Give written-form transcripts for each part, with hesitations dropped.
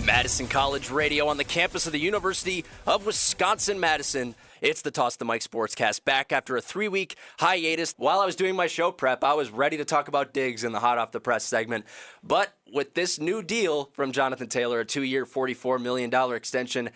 Madison College Radio on the campus of the University of Wisconsin-Madison. It's the Toss the Mic Sportscast, back after a 3-week hiatus. While I was doing my show prep, I was ready to talk about Diggs in the Hot Off the Press segment. But with this new deal from Jonathan Taylor, a 2-year, $44 million extension,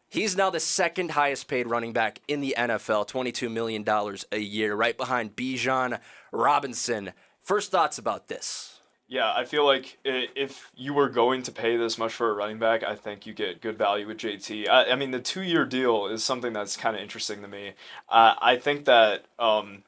he's now the second highest paid running back in the NFL, $22 million a year, right behind Bijan Robinson. First thoughts about this? Yeah, I feel like if you were going to pay this much for a running back, I think you get good value with JT. I mean, the 2-year deal is something that's kind of interesting to me. I think that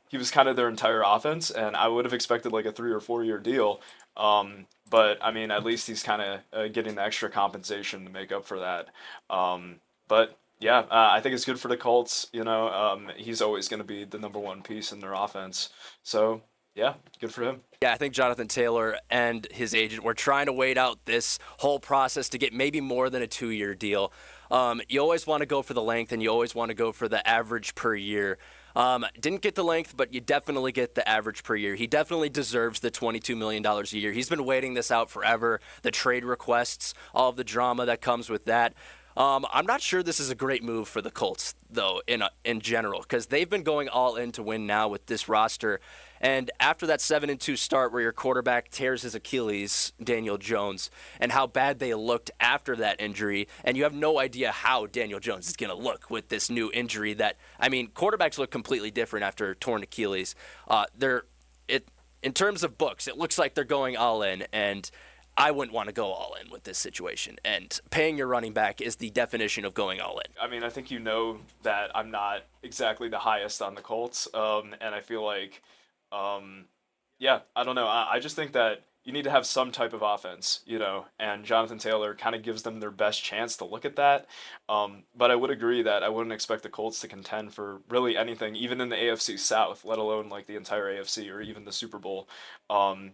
he was kind of their entire offense, and I would have expected like a 3 or 4 year deal. But, I mean, at least he's kind of getting the extra compensation to make up for that. But, yeah, I think it's good for the Colts. You know, he's always going to be the number one piece in their offense. So, yeah, good for him. Yeah, I think Jonathan Taylor and his agent were trying to wait out this whole process to get maybe more than a 2-year deal. You always want to go for the length, and you always want to go for the average per year. Didn't get the length, but you definitely get the average per year. He definitely deserves the $22 million a year. He's been waiting this out forever. The trade requests, all of the drama that comes with that. I'm not sure this is a great move for the Colts, though, in general, because they've been going all in to win now with this roster. And after that 7-2 start where your quarterback tears his Achilles, Daniel Jones, and how bad they looked after that injury, and you have no idea how Daniel Jones is going to look with this new injury that, I mean, quarterbacks look completely different after torn Achilles. In terms of books, it looks like they're going all in, and I wouldn't want to go all in with this situation. And paying your running back is the definition of going all in. I mean, I think you know that I'm not exactly the highest on the Colts, and I feel like yeah, I don't know. I just think that you need to have some type of offense, you know, and Jonathan Taylor kind of gives them their best chance to look at that. But I would agree that I wouldn't expect the Colts to contend for really anything, even in the AFC South, let alone like the entire AFC or even the Super Bowl.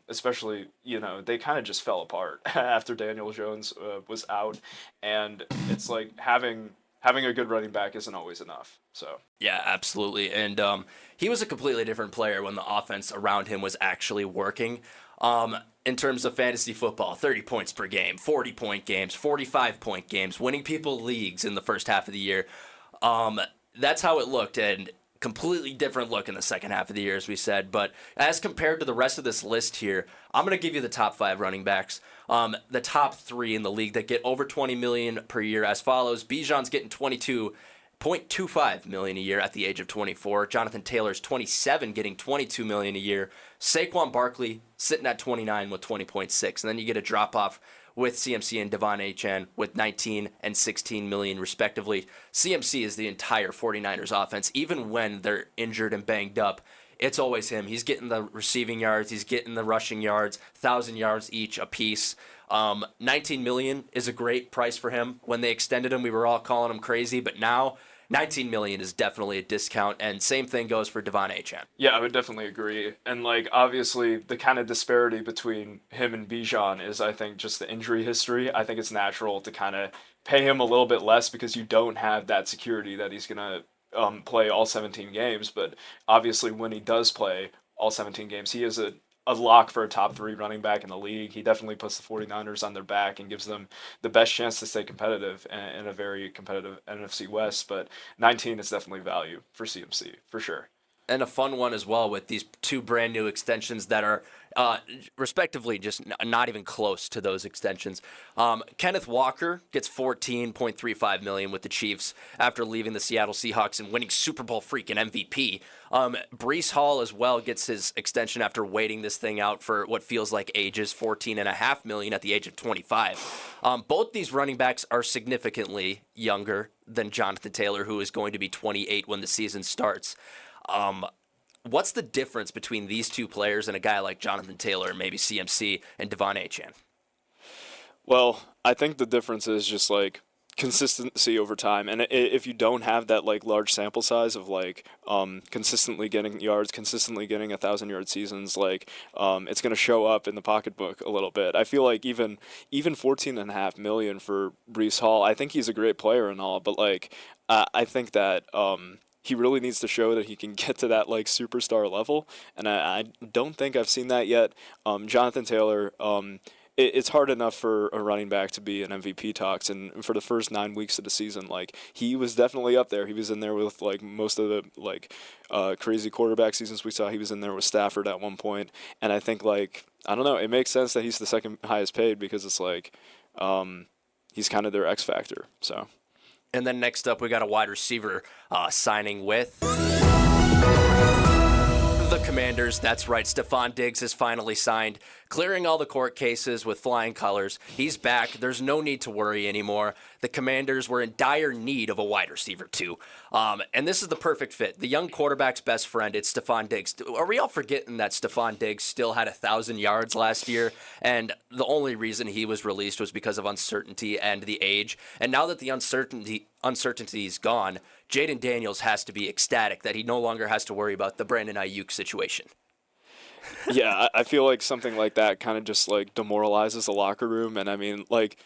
Especially, you know, they kind of just fell apart after Daniel Jones was out. And it's like having a good running back isn't always enough. So yeah, absolutely. And he was a completely different player when the offense around him was actually working. In terms of fantasy football, 30 points per game, 40-point games, 45-point games, winning people leagues in the first half of the year. That's how it looked, and completely different look in the second half of the year, as we said. But as compared to the rest of this list here, I'm going to give you the top 5 running backs. The top 3 in the league that get over $20 million per year as follows. Bijan's getting $22.25 million a year at the age of 24. Jonathan Taylor's 27, getting $22 million a year. Saquon Barkley sitting at 29 with 20.6. And then you get a drop-off with CMC and Devon Achane with 19 and 16 million respectively. CMC is the entire 49ers offense. Even when they're injured and banged up, it's always him. He's getting the receiving yards. He's getting the rushing yards, 1,000 yards each apiece. $19 million is a great price for him. When they extended him, we were all calling him crazy, but now $19 million is definitely a discount, and same thing goes for Devon Achane. Yeah, I would definitely agree. And, like, obviously, the kind of disparity between him and Bijan is, I think, just the injury history. I think it's natural to kind of pay him a little bit less because you don't have that security that he's going to play all 17 games. But obviously, when he does play all 17 games, he is a lock for a top 3 running back in the league. He definitely puts the 49ers on their back and gives them the best chance to stay competitive in a very competitive NFC West. But 19 is definitely value for CMC, for sure. And a fun one as well with these 2 brand new extensions that are respectively just not even close to those extensions. Kenneth Walker gets $14.35 million with the Chiefs after leaving the Seattle Seahawks and winning Super Bowl freaking MVP. Breece Hall as well gets his extension after waiting this thing out for what feels like ages, $14.5 million at the age of 25. Both these running backs are significantly younger than Jonathan Taylor, who is going to be 28 when the season starts. What's the difference between these 2 players and a guy like Jonathan Taylor, maybe CMC, and Devon Achane? Well, I think the difference is just like consistency over time. And if you don't have that like large sample size of like consistently getting yards, consistently getting 1,000-yard seasons, like it's going to show up in the pocketbook a little bit. I feel like even $14.5 million for Breece Hall, I think he's a great player and all, but like I think that he really needs to show that he can get to that like superstar level, and I don't think I've seen that yet. Jonathan Taylor it's hard enough for a running back to be in MVP talks, and for the first 9 weeks of the season, like he was definitely up there. He was in there with like most of the like crazy quarterback seasons we saw. He was in there with Stafford at one point, and I think like I don't know, it makes sense that he's the second highest paid because it's like he's kind of their X factor. So. And then next up, we got a wide receiver signing with the Commanders. That's right. Stephon Diggs has finally signed, clearing all the court cases with flying colors. He's back. There's no need to worry anymore. The Commanders were in dire need of a wide receiver, too. And this is the perfect fit. The young quarterback's best friend, it's Stephon Diggs. Are we all forgetting that Stephon Diggs still had 1,000 yards last year? And the only reason he was released was because of uncertainty and the age. And now that the uncertainty is gone, Jaden Daniels has to be ecstatic that he no longer has to worry about the Brandon Ayuk situation. Yeah, I feel like something like that kind of just like demoralizes the locker room. And I mean, like,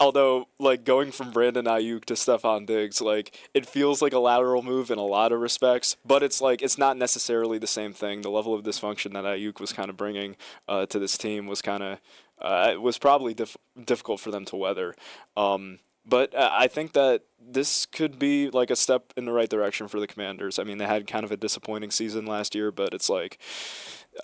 although like going from Brandon Ayuk to Stephon Diggs, like it feels like a lateral move in a lot of respects, but it's like it's not necessarily the same thing. The level of dysfunction that Ayuk was kind of bringing to this team was kind of it was probably difficult for them to weather. But I think that this could be like a step in the right direction for the Commanders. I mean, they had kind of a disappointing season last year, but it's like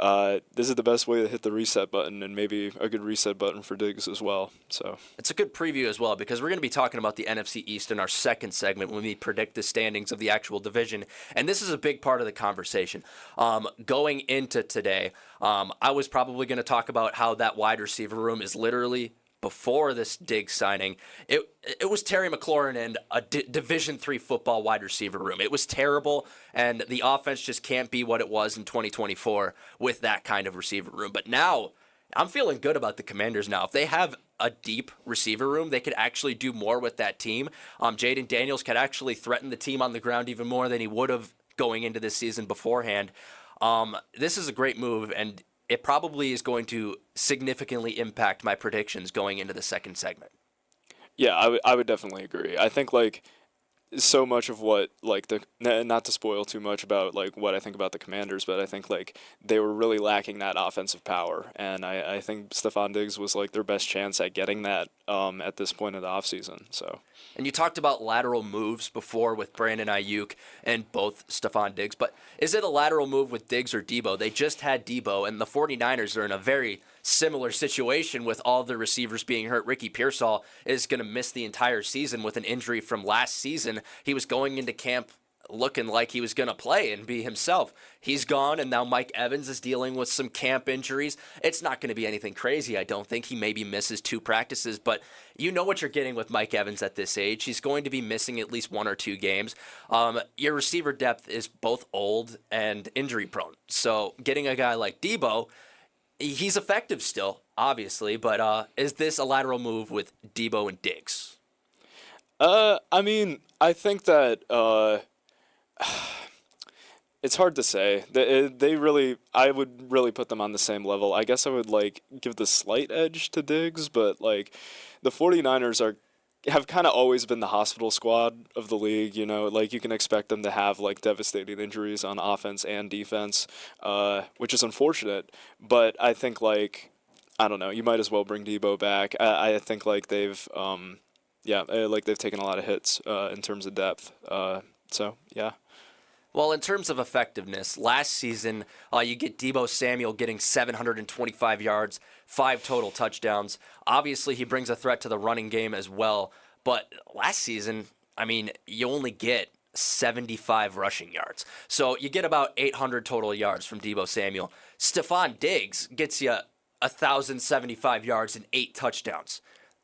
this is the best way to hit the reset button, and maybe a good reset button for Diggs as well. So it's a good preview as well, because we're going to be talking about the NFC East in our second segment when we predict the standings of the actual division, and this is a big part of the conversation. Going into today, I was probably going to talk about how that wide receiver room is literally, before this Diggs signing, it was Terry McLaurin and a Division III football wide receiver room. It was terrible, and the offense just can't be what it was in 2024 with that kind of receiver room. But now, I'm feeling good about the Commanders now. If they have a deep receiver room, they could actually do more with that team. Jaden Daniels could actually threaten the team on the ground even more than he would have going into this season beforehand. This is a great move, and it probably is going to significantly impact my predictions going into the second segment. yeah, I would definitely agree. I think like so much of what like not to spoil too much about like what I think about the Commanders, but I think like they were really lacking that offensive power, and I think Stephon Diggs was like their best chance at getting that at this point of the offseason. So. And you talked about lateral moves before with Brandon Ayuk and both Stephon Diggs, but is it a lateral move with Diggs or Debo? They just had Debo, and the 49ers are in a very similar situation with all the receivers being hurt. Ricky Pearsall is going to miss the entire season with an injury from last season. He was going into camp looking like he was going to play and be himself. He's gone, and now Mike Evans is dealing with some camp injuries. It's not going to be anything crazy, I don't think. He maybe misses 2 practices, but you know what you're getting with Mike Evans at this age. He's going to be missing at least 1 or 2 games. Your receiver depth is both old and injury prone. So getting a guy like Debo, he's effective still, obviously, but is this a lateral move with Debo and Diggs? I mean, I think that it's hard to say. They really, I would really put them on the same level. I guess I would like give the slight edge to Diggs, but like the 49ers have kind of always been the hospital squad of the league, you know, like you can expect them to have like devastating injuries on offense and defense, which is unfortunate, but I think like, I don't know, you might as well bring Debo back. I think like they've taken a lot of hits in terms of depth. So yeah. Well, in terms of effectiveness, last season, you get Deebo Samuel getting 725 yards, 5 total touchdowns. Obviously, he brings a threat to the running game as well. But last season, I mean, you only get 75 rushing yards. So you get about 800 total yards from Deebo Samuel. Stephon Diggs gets you 1,075 yards and 8 touchdowns.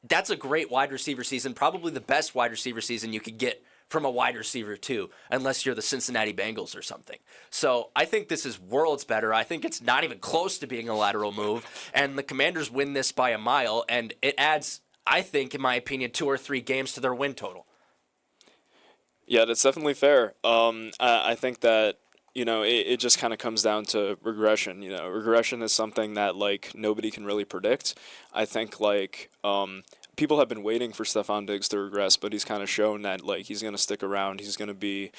That's a great wide receiver season, probably the best wide receiver season you could get from a wide receiver too, unless you're the Cincinnati Bengals or something. So I think this is worlds better. I think it's not even close to being a lateral move, and the Commanders win this by a mile, and it adds, I think, in my opinion, 2 or 3 games to their win total. Yeah, that's definitely fair. I think that, you know, it just kind of comes down to regression. You know, regression is something that, like, nobody can really predict. I think, like, people have been waiting for Stephon Diggs to regress, but he's kind of shown that, like, he's going to stick around. He's going to be,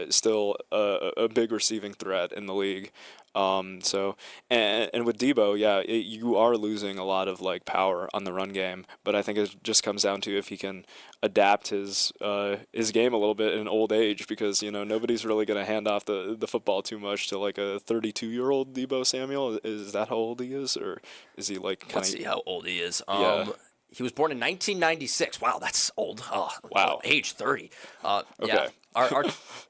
still a big receiving threat in the league. So and with Debo, yeah, you are losing a lot of like power on the run game, but I think it just comes down to if he can adapt his game a little bit in old age, because nobody's really gonna hand off the football too much to like a 32-year-old Debo Samuel. Is that how old he is, or is he like kind of? Let's see how old he is. Yeah. He was born in 1996. Wow, that's old. Oh, Wow. Age 30. Okay. Yeah.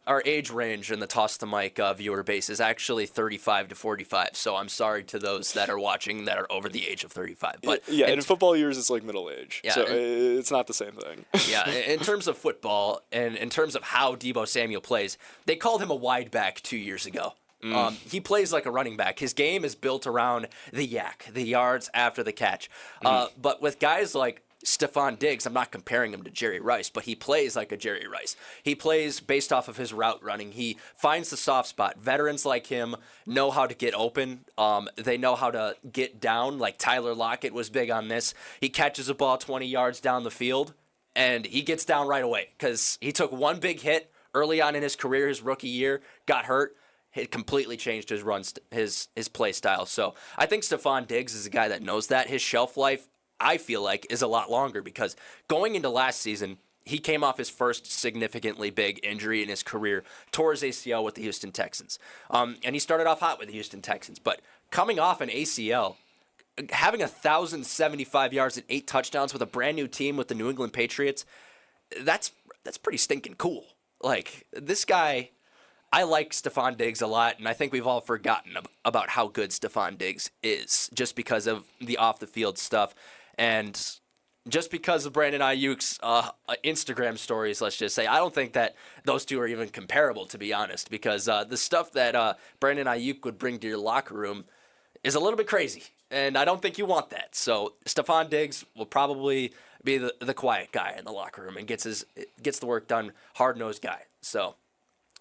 Our age range in the Toss the Mic viewer base is actually 35 to 45. So I'm sorry to those that are watching that are over the age of 35. But yeah, and in football years, it's like middle age. Yeah, so it's not the same thing. Yeah, in terms of football and in terms of how Debo Samuel plays, they called him a wide back 2 years ago. He plays like a running back. His game is built around the yak, the yards after the catch. But with guys like Stephon Diggs, I'm not comparing him to Jerry Rice, but he plays like a Jerry Rice. He plays based off of his route running. He finds the soft spot. Veterans like him know how to get open. They know how to get down, like Tyler Lockett was big on this. He catches a ball 20 yards down the field, and he gets down right away because he took one big hit early on in his career, his rookie year, got hurt. It completely changed his his play style. So I think Stephon Diggs is a guy that knows that. His shelf life, I feel like, is a lot longer because going into last season, he came off his first significantly big injury in his career, tore his ACL with the Houston Texans. And he started off hot with the Houston Texans. But coming off an ACL, having 1,075 yards and 8 touchdowns with a brand new team with the New England Patriots, that's pretty stinking cool. Like, this guy, I like Stephon Diggs a lot, and I think we've all forgotten about how good Stephon Diggs is just because of the off-the-field stuff and just because of Brandon Ayuk's Instagram stories, let's just say. I don't think that those two are even comparable, to be honest, because the stuff that Brandon Ayuk would bring to your locker room is a little bit crazy, and I don't think you want that. So Stephon Diggs will probably be the quiet guy in the locker room and gets the work done, hard-nosed guy. So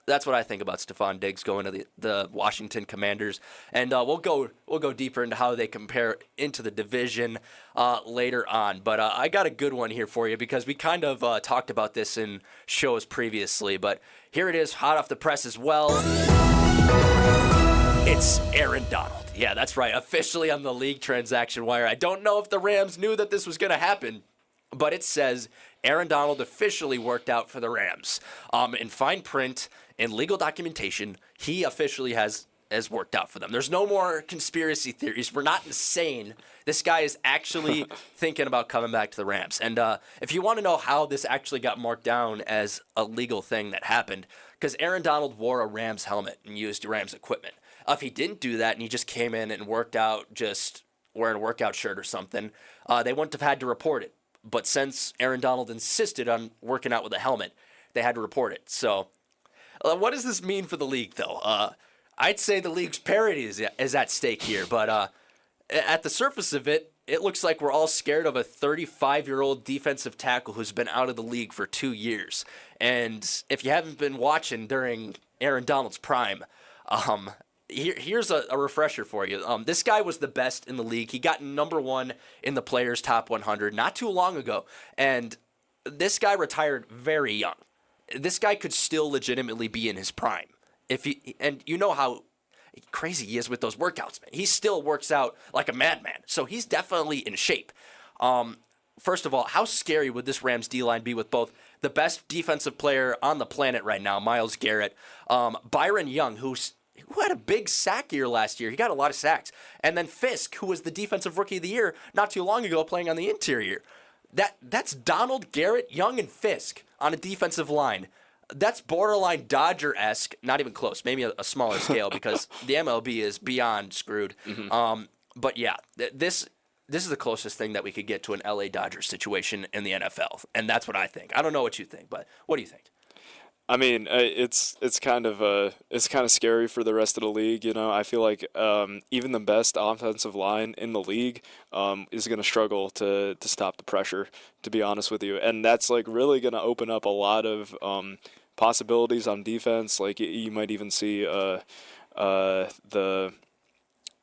that's what I think about Stephon Diggs going to the Washington Commanders, and we'll go deeper into how they compare into the division later on. But I got a good one here for you because we kind of talked about this in shows previously, but here it is, hot off the press as well. It's Aaron Donald. Yeah, that's right, officially on the league transaction wire. I don't know if the Rams knew that this was going to happen, but it says Aaron Donald officially worked out for the Rams. In fine print, in legal documentation, he officially has worked out for them. There's no more conspiracy theories. We're not insane. This guy is actually thinking about coming back to the Rams. And if you want to know how this actually got marked down as a legal thing that happened, because Aaron Donald wore a Rams helmet and used Rams equipment. If he didn't do that and he just came in and worked out just wearing a workout shirt or something, they wouldn't have had to report it. But since Aaron Donald insisted on working out with a helmet, they had to report it. So what does this mean for the league, though? I'd say the league's parity is at stake here, but at the surface of it, it looks like we're all scared of a 35-year-old defensive tackle who's been out of the league for 2 years. And if you haven't been watching during Aaron Donald's prime, here's a refresher for you. This guy was the best in the league. He got number 1 in the Players' Top 100 not too long ago, and this guy retired very young. This guy could still legitimately be in his prime. And you know how crazy he is with those workouts, man. He still works out like a madman, so he's definitely in shape. First of all, how scary would this Rams D-line be with both the best defensive player on the planet right now, Myles Garrett, Byron Young, who had a big sack year last year. He got a lot of sacks. And then Fisk, who was the defensive rookie of the year not too long ago playing on the interior. That's Donald, Garrett, Young, and Fisk on a defensive line. That's borderline Dodger-esque, not even close, maybe a smaller scale because the MLB is beyond screwed. Mm-hmm. But yeah, this is the closest thing that we could get to an LA Dodgers situation in the NFL, and that's what I think. I don't know what you think, but what do you think? I mean, it's kind of scary for the rest of the league. I feel like even the best offensive line in the league is going to struggle to stop the pressure. To be honest with you, and that's like really going to open up a lot of possibilities on defense. Like you might even see the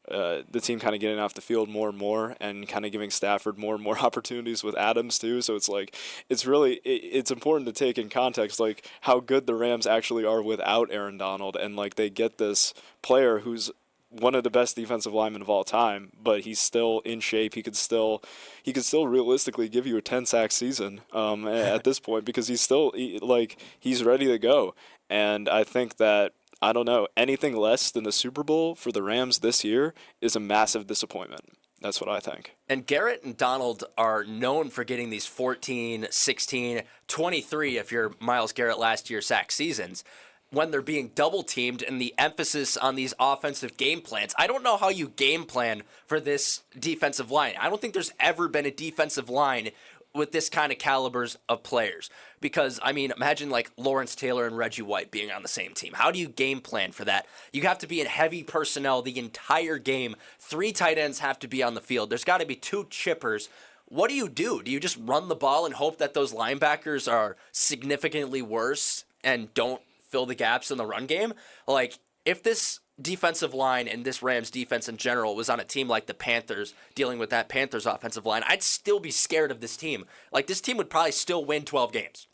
the team kind of getting off the field more and more, and kind of giving Stafford more and more opportunities with Adams too. So it's like it's important to take in context like how good the Rams actually are without Aaron Donald, and like they get this player who's one of the best defensive linemen of all time, but he's still in shape. He could still realistically give you a 10-sack season at this point, because he's ready to go. And I think that, I don't know, anything less than the Super Bowl for the Rams this year is a massive disappointment. That's what I think. And Garrett and Donald are known for getting these 14, 16, 23, if you're Myles Garrett last year, sack seasons, when they're being double teamed, and the emphasis on these offensive game plans. I don't know how you game plan for this defensive line. I don't think there's ever been a defensive line with this kind of calibers of players. Because, I mean, imagine like Lawrence Taylor and Reggie White being on the same team. How do you game plan for that? You have to be in heavy personnel the entire game. 3 tight ends have to be on the field. There's got to be 2 chippers. What do? Do you just run the ball and hope that those linebackers are significantly worse and don't fill the gaps in the run game? Like, if this defensive line and this Rams defense in general was on a team like the Panthers, dealing with that Panthers offensive line, I'd still be scared of this team. Like, this team would probably still win 12 games.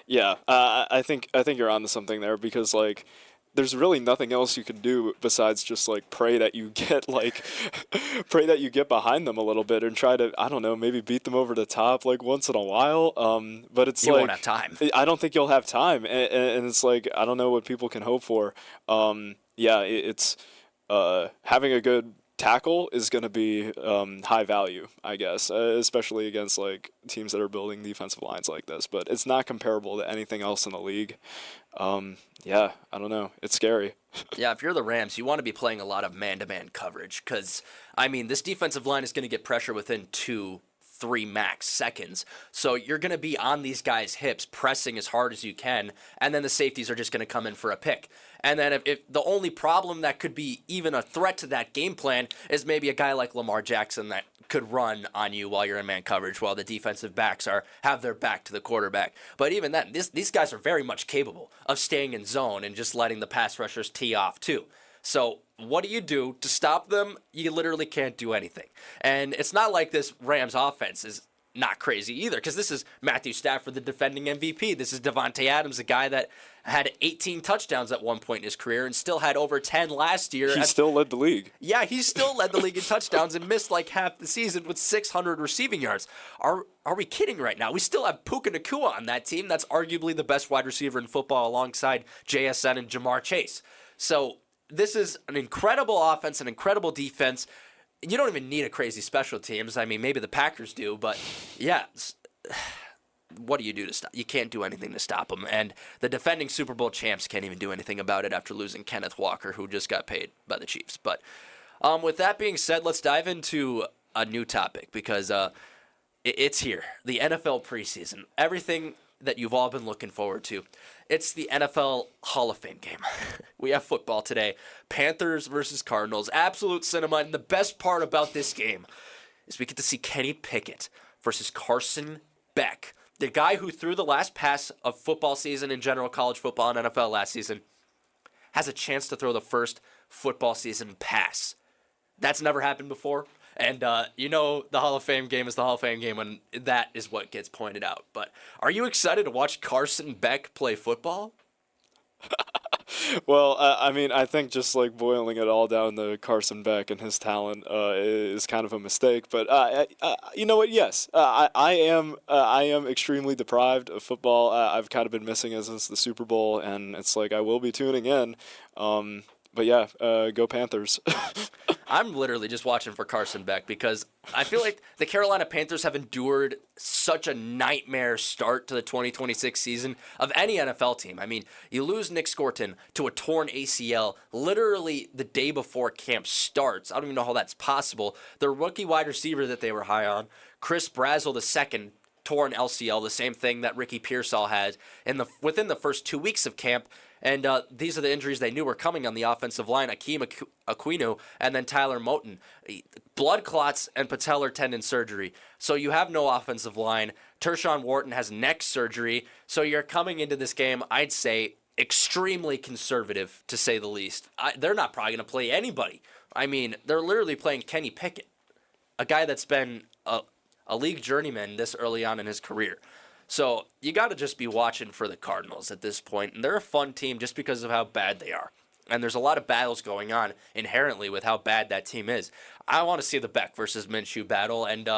Yeah, I think you're onto something there, because like there's really nothing else you can do besides just like pray that you get behind them a little bit and try to, I don't know, maybe beat them over the top like once in a while. But it's you won't have time. I don't think you'll have time, and it's like I don't know what people can hope for. It's having a good tackle is going to be high value, I guess, especially against like teams that are building defensive lines like this. But it's not comparable to anything else in the league. I don't know. It's scary. Yeah, if you're the Rams, you want to be playing a lot of man-to-man coverage, because, I mean, this defensive line is going to get pressure within 2-3 max seconds. So you're going to be on these guys' hips, pressing as hard as you can, and then the safeties are just going to come in for a pick. And then if the only problem that could be even a threat to that game plan is maybe a guy like Lamar Jackson that could run on you while you're in man coverage, while the defensive backs have their back to the quarterback. But even then, these guys are very much capable of staying in zone and just letting the pass rushers tee off too. So what do you do to stop them? You literally can't do anything. And it's not like this Rams offense is not crazy either, because this is Matthew Stafford, the defending MVP. This is Devontae Adams, a guy that had 18 touchdowns at one point in his career and still had over 10 last year. He still led the league. Yeah, he still led the league in touchdowns and missed like half the season with 600 receiving yards. Are we kidding right now? We still have Puka Nacua on that team. That's arguably the best wide receiver in football alongside JSN and Jamar Chase. So this is an incredible offense, an incredible defense. You don't even need a crazy special teams. I mean, maybe the Packers do, but yeah, what do you do to stop? You can't do anything to stop them. And the defending Super Bowl champs can't even do anything about it after losing Kenneth Walker, who just got paid by the Chiefs. But with that being said, let's dive into a new topic, because it's here. The NFL preseason. Everything that you've all been looking forward to. It's the NFL Hall of Fame game. We have football today. Panthers versus Cardinals. Absolute cinema. And the best part about this game is we get to see Kenny Pickett versus Carson Beck, the guy who threw the last pass of football season in general, college football and NFL last season, has a chance to throw the first football season pass. That's never happened before. And, the Hall of Fame game is the Hall of Fame game when that is what gets pointed out. But are you excited to watch Carson Beck play football? Well, I think just like boiling it all down to Carson Beck and his talent is kind of a mistake. But you know what? Yes, I am extremely deprived of football. I've kind of been missing it since the Super Bowl, and it's like I will be tuning in. But yeah, go Panthers. I'm literally just watching for Carson Beck, because I feel like the Carolina Panthers have endured such a nightmare start to the 2026 season of any NFL team. I mean, you lose Nick Scorton to a torn ACL literally the day before camp starts. I don't even know how that's possible. Their rookie wide receiver that they were high on, Chris Brazzell II, torn LCL, the same thing that Ricky Pearsall had within the first 2 weeks of camp. And these are the injuries they knew were coming on the offensive line. Akeem Aquinu and then Tyler Moton. Blood clots and patellar tendon surgery. So you have no offensive line. Tershawn Wharton has neck surgery. So you're coming into this game, I'd say, extremely conservative, to say the least. They're not probably going to play anybody I mean, they're literally playing Kenny Pickett, a guy that's been a league journeyman this early on in his career. So you got to just be watching for the Cardinals at this point. And they're a fun team just because of how bad they are. And there's a lot of battles going on inherently with how bad that team is. I want to see the Beck versus Minshew battle, and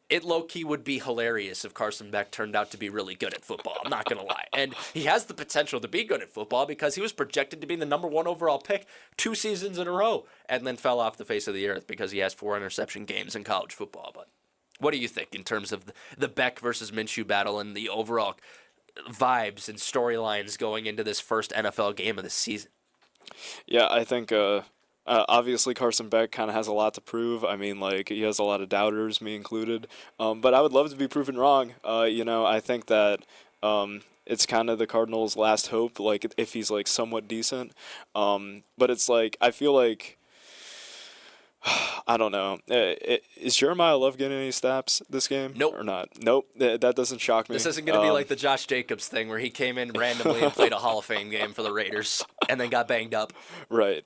it low-key would be hilarious if Carson Beck turned out to be really good at football. I'm not going to lie. And he has the potential to be good at football because he was projected to be the number 1 overall pick 2 seasons in a row and then fell off the face of the earth because he has 4 interception games in college football. But what do you think in terms of the Beck versus Minshew battle and the overall vibes and storylines going into this first NFL game of the season? Yeah, I think obviously Carson Beck kind of has a lot to prove. I mean, like, he has a lot of doubters, me included. But I would love to be proven wrong. I think that it's kind of the Cardinals' last hope, like, if he's, like, somewhat decent. But it's like, I feel like, I don't know. Is Jeremiah Love getting any snaps this game? Nope. Or not? Nope. That doesn't shock me. This isn't going to be like the Josh Jacobs thing where he came in randomly and played a Hall of Fame game for the Raiders and then got banged up. Right.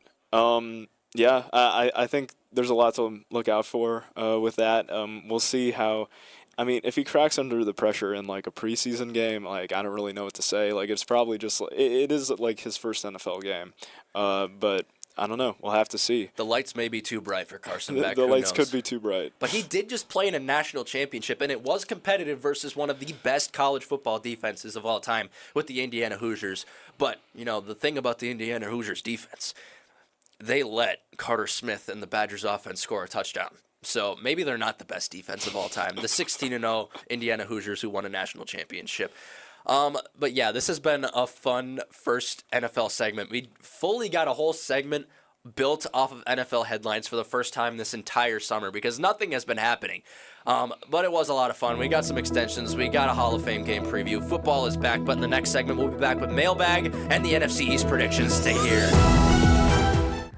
Yeah, I think there's a lot to look out for with that. We'll see how. I mean, if he cracks under the pressure in, like, a preseason game, like, I don't really know what to say. Like, it's probably just it is like his first NFL game. But I don't know. We'll have to see. The lights may be too bright for Carson Beck. The Who lights knows? could be too bright. But he did just play in a national championship, and it was competitive versus one of the best college football defenses of all time with the Indiana Hoosiers. But, the thing about the Indiana Hoosiers defense, they let Carter Smith and the Badgers offense score a touchdown. So maybe they're not the best defense of all time. The 16-0 Indiana Hoosiers who won a national championship. But yeah, this has been a fun first NFL segment. We fully got a whole segment built off of NFL headlines for the first time this entire summer because nothing has been happening. But it was a lot of fun. We got some extensions. We got a Hall of Fame game preview. Football is back, but in the next segment, we'll be back with Mailbag and the NFC East predictions. Stay here.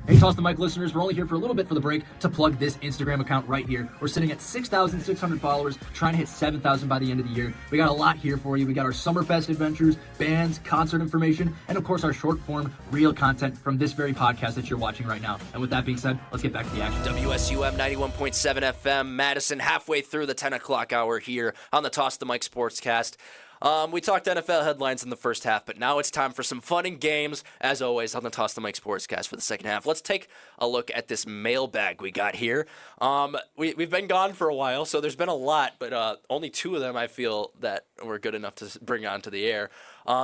Hey, Toss the Mic listeners, we're only here for a little bit for the break to plug this Instagram account right here. We're sitting at 6,600 followers, trying to hit 7,000 by the end of the year. We got a lot here for you. We got our Summerfest adventures, bands, concert information, and of course our short-form, real content from this very podcast that you're watching right now. And with that being said, let's get back to the action. WSUM 91.7 FM, Madison, halfway through the 10 o'clock hour here on the Toss the Mic Sportscast. We talked NFL headlines in the first half, but now it's time for some fun and games, as always, on the Toss the Mic Sportscast for the second half. Let's take a look at this mailbag we got here. We've been gone for a while, so there's been a lot, but only 2 of them I feel that were good enough to bring onto the air.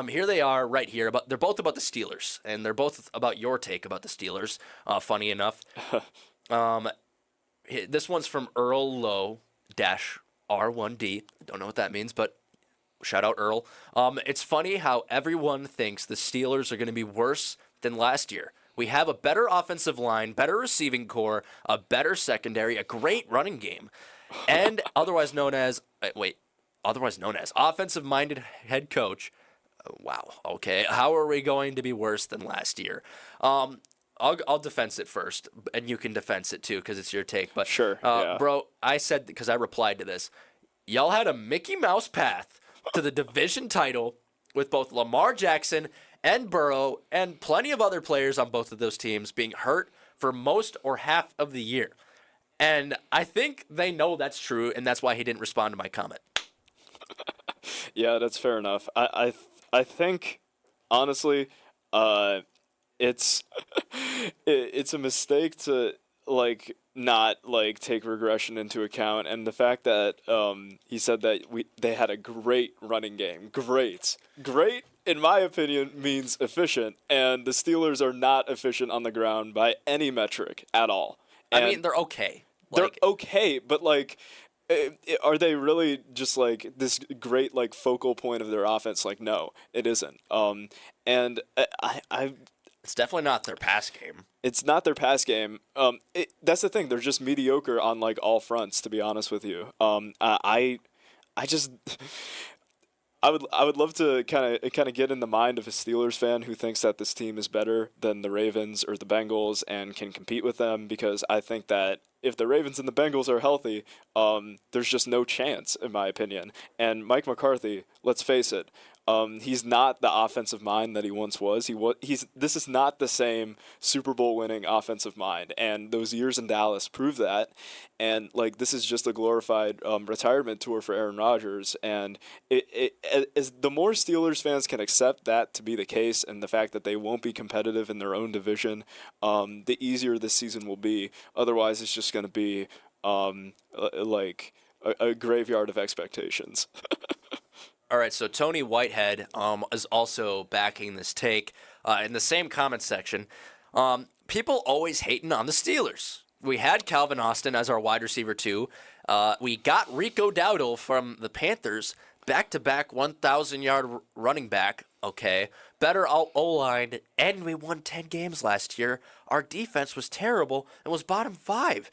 Here they are right here. They're both about the Steelers, and they're both about your take about the Steelers, funny enough. This one's from Earl Low-R1D. I don't know what that means, but shout out Earl. It's funny how everyone thinks the Steelers are going to be worse than last year. We have a better offensive line, better receiving core, a better secondary, a great running game, and otherwise known as offensive-minded head coach. Wow. Okay. How are we going to be worse than last year? I'll defense it first, and you can defense it too because it's your take. But Sure. Yeah. Bro, I said because I replied to this. Y'all had a Mickey Mouse path to the division title with both Lamar Jackson and Burrow and plenty of other players on both of those teams being hurt for most or half of the year. And I think they know that's true, and that's why he didn't respond to my comment. Yeah, that's fair enough. I think, honestly, it's it's a mistake to not take regression into account, and the fact that he said that they had a great running game. Great, in my opinion, means efficient, and the Steelers are not efficient on the ground by any metric at all. And I mean, they're okay. They're okay, but are they really just this great focal point of their offense? No, it isn't. And it's definitely not their pass game. It's not their pass game. That's the thing. They're just mediocre on all fronts. To be honest with you, I would love to kind of get in the mind of a Steelers fan who thinks that this team is better than the Ravens or the Bengals and can compete with them, because I think that if the Ravens and the Bengals are healthy, there's just no chance, in my opinion. And Mike McCarthy, let's face it, He's not the offensive mind that he once was. This is not the same Super Bowl winning offensive mind, and those years in Dallas prove that. And like, this is just a glorified retirement tour for Aaron Rodgers. And as the more Steelers fans can accept that to be the case, and the fact that they won't be competitive in their own division, the easier this season will be. Otherwise, it's just going to be like a graveyard of expectations. All right, so Tony Whitehead is also backing this take in the same comment section. People always hating on the Steelers. We had Calvin Austin as our wide receiver too. We got Rico Dowdle from the Panthers, back-to-back 1,000-yard running back. Okay, better O-line, and we won 10 games last year. Our defense was terrible and was bottom 5.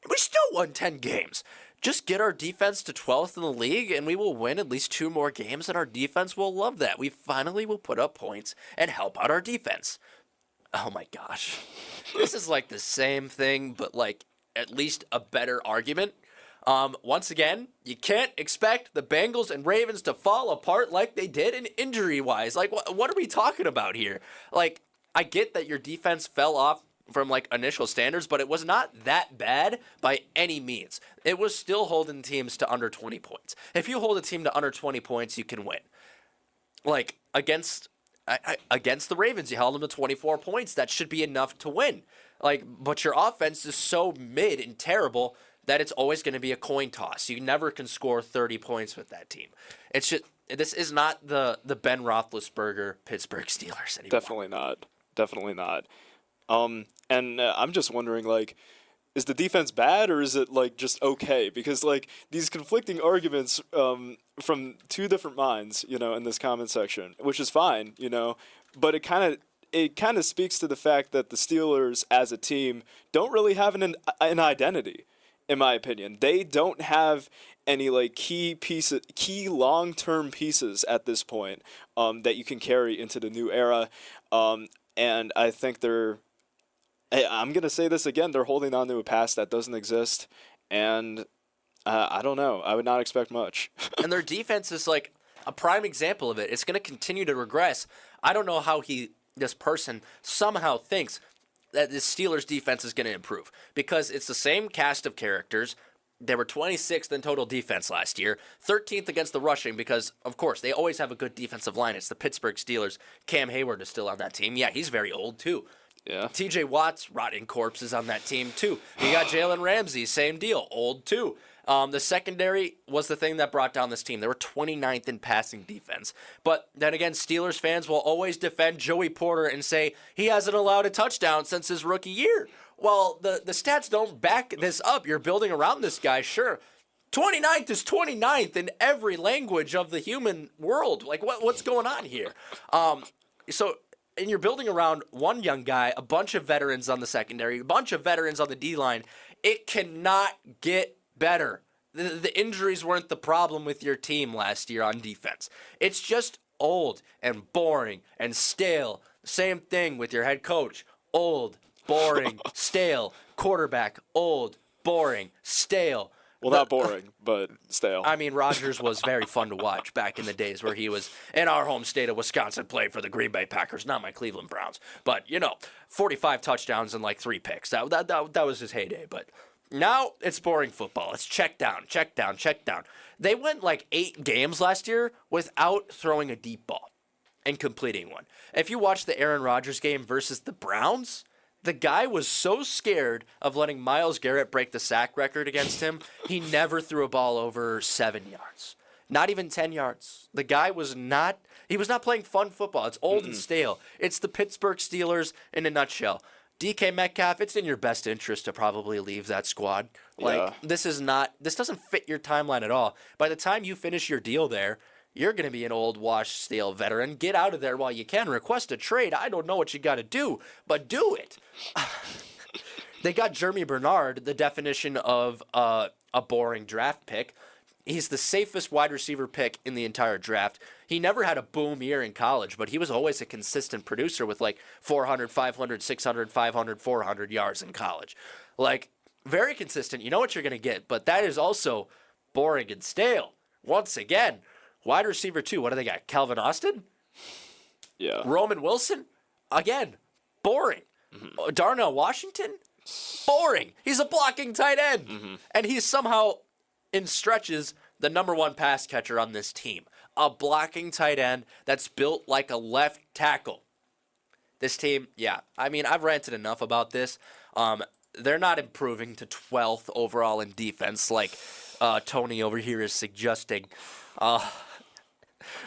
We still won 10 games. Just get our defense to 12th in the league, and we will win at least 2 more games, and our defense will love that. We finally will put up points and help out our defense. Oh my gosh. This is like the same thing, but like at least a better argument. Once again, you can't expect the Bengals and Ravens to fall apart like they did in injury-wise. Like, what are we talking about here? Like, I get that your defense fell off from like initial standards, but it was not that bad by any means. It was still holding teams to under 20 points. If you hold a team to under 20 points, you can win. Like against the Ravens, you held them to 24 points. That should be enough to win. Like, but your offense is so mid and terrible that it's always going to be a coin toss. You never can score 30 points with that team. It's just, this is not the Ben Roethlisberger Pittsburgh Steelers anymore. Definitely not. And I'm just wondering, like, is the defense bad or is it like just okay? Because like these conflicting arguments from two different minds, in this comment section, which is fine, but it kind of speaks to the fact that the Steelers as a team don't really have an identity, in my opinion. They don't have any like key long-term pieces at this point that you can carry into the new era, and I think I'm going to say this again, they're holding on to a past that doesn't exist, and I don't know. I would not expect much. And their defense is like a prime example of it. It's going to continue to regress. I don't know how this person somehow thinks that the Steelers defense is going to improve, because it's the same cast of characters. They were 26th in total defense last year, 13th against the rushing because, of course, they always have a good defensive line. It's the Pittsburgh Steelers. Cam Hayward is still on that team. Yeah, he's very old, too. Yeah. TJ Watt's rotting corpse is on that team, too. You got Jalen Ramsey, same deal, old, too. The secondary was the thing that brought down this team. They were 29th in passing defense. But then again, Steelers fans will always defend Joey Porter and say he hasn't allowed a touchdown since his rookie year. Well, the stats don't back this up. You're building around this guy, sure. 29th is 29th in every language of the human world. Like, what's going on here? And you're building around one young guy, a bunch of veterans on the secondary, a bunch of veterans on the D-line. It cannot get better. The injuries weren't the problem with your team last year on defense. It's just old and boring and stale. Same thing with your head coach. Old, boring, stale. Quarterback, old, boring, stale. Well, not boring, but stale. I mean, Rodgers was very fun to watch back in the days where he was in our home state of Wisconsin, played for the Green Bay Packers, not my Cleveland Browns. But, 45 touchdowns and like 3 picks. That was his heyday. But now it's boring football. It's check down, check down, check down. They went like 8 games last year without throwing a deep ball and completing one. If you watch the Aaron Rodgers game versus the Browns, the guy was so scared of letting Myles Garrett break the sack record against him, he never threw a ball over 7 yards. Not even 10 yards. The guy was not playing fun football. It's old and stale. It's the Pittsburgh Steelers in a nutshell. DK Metcalf, it's in your best interest to probably leave that squad. This doesn't fit your timeline at all. By the time you finish your deal there, you're going to be an old, washed, stale veteran. Get out of there while you can. Request a trade. I don't know what you got to do, but do it. They got Jeremy Bernard, the definition of a boring draft pick. He's the safest wide receiver pick in the entire draft. He never had a boom year in college, but he was always a consistent producer with like 400, 500, 600, 500, 400 yards in college. Like, very consistent. You know what you're going to get, but that is also boring and stale. Once again, Wide receiver 2, what do they got? Calvin Austin? Yeah. Roman Wilson? Again, boring. Darnell Washington? Boring. He's a blocking tight end. And he's somehow, in stretches, the number 1 pass catcher on this team. A blocking tight end that's built like a left tackle. This team, yeah. I mean, I've ranted enough about this. They're not improving to 12th overall in defense like Tony over here is suggesting.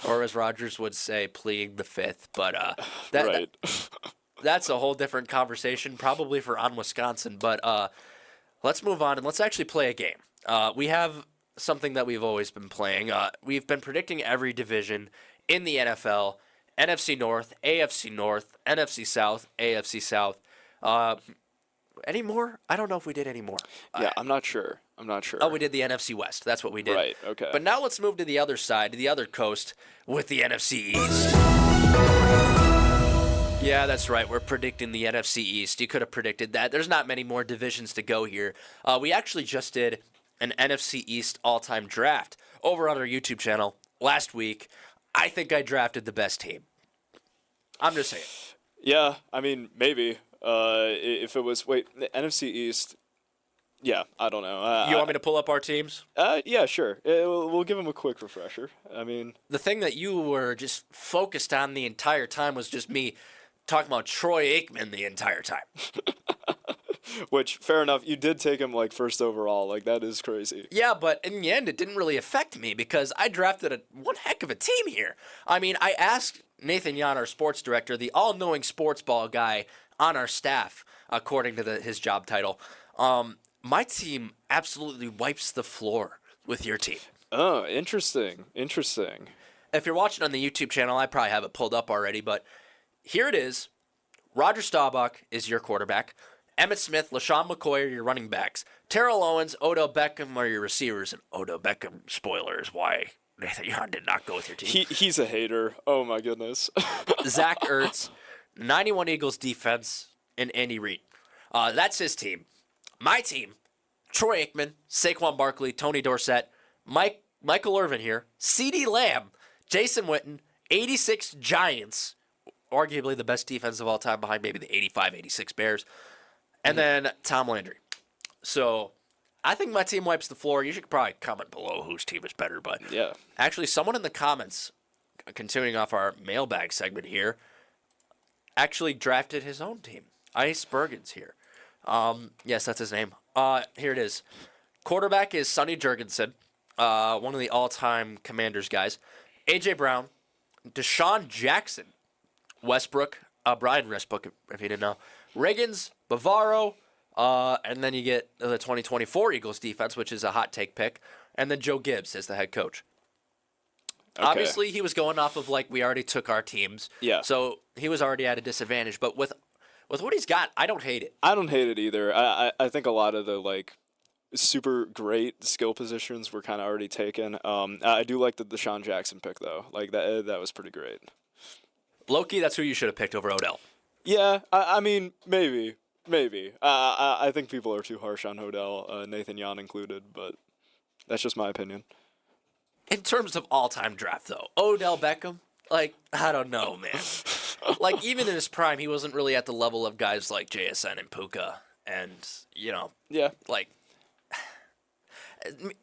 Or as Rogers would say, pleading the 5th. But Right. that's a whole different conversation, probably for On Wisconsin. But let's move on and let's actually play a game. We have something that we've always been playing. We've been predicting every division in the NFL. NFC North, AFC North, NFC South, AFC South. Any more? I don't know if we did any more. Yeah, I'm not sure. Oh, we did the NFC West. That's what we did. Right, okay. But now let's move to the other side, to the other coast, with the NFC East. Yeah, that's right. We're predicting the NFC East. You could have predicted that. There's not many more divisions to go here. We actually just did an NFC East all-time draft over on our YouTube channel last week. I think I drafted the best team. I'm just saying. Yeah, I mean, maybe. If it was, the NFC East, yeah, I don't know. You want me to pull up our teams? Yeah, sure. We'll give them a quick refresher. I mean, The thing that you were just focused on the entire time was just me talking about Troy Aikman the entire time. which, fair enough, you did take him, like, first overall. Like, that is crazy. Yeah, but in the end, it didn't really affect me because I drafted one heck of a team here. I mean, I asked Nathan Yan, our sports director, the all-knowing sports ball guy on our staff, according to his job title, my team absolutely wipes the floor with your team. Oh, interesting. If you're watching on the YouTube channel, I probably have it pulled up already, but here it is. Roger Staubach is your quarterback. Emmitt Smith, LaShawn McCoy are your running backs. Terrell Owens, Odell Beckham are your receivers. And Odell Beckham, spoiler, is why Nathan Yan did not go with your team. He's a hater. Oh, my goodness. Zach Ertz, 91 Eagles defense, and Andy Reid. That's his team. My team, Troy Aikman, Saquon Barkley, Tony Dorsett, Michael Irvin here, CeeDee Lamb, Jason Witten, 86 Giants, arguably the best defense of all time behind maybe the 85-86 Bears, and then Tom Landry. So I think my team wipes the floor. You should probably comment below whose team is better, but Yeah. actually someone in the comments, continuing off our mailbag segment here, actually drafted his own team. Ice Bergen's here. Yes, that's his name. Here it is. Quarterback is Sonny Jurgensen, one of the all-time Commanders guys. A.J. Brown, Deshaun Jackson, Westbrook, Brian Westbrook, if you didn't know, Riggins, Bavaro, and then you get the 2024 Eagles defense, which is a hot take pick, and then Joe Gibbs as the head coach. Okay. Obviously, he was going off of, like, we already took our teams. Yeah. So he was already at a disadvantage. But with what he's got, I don't hate it. I don't hate it either. I think a lot of the, like, super great skill positions were kind of already taken. I do like the Deshaun Jackson pick, though. Like, that was pretty great. Loki, that's who you should have picked over Odell. Yeah, I mean, maybe. I think people are too harsh on Odell, Nathan Yan included, but that's just my opinion. In terms of all-time draft, though, Odell Beckham, like, I don't know, man. Like, even in his prime, he wasn't really at the level of guys like JSN and Puka and, you know, Yeah. like,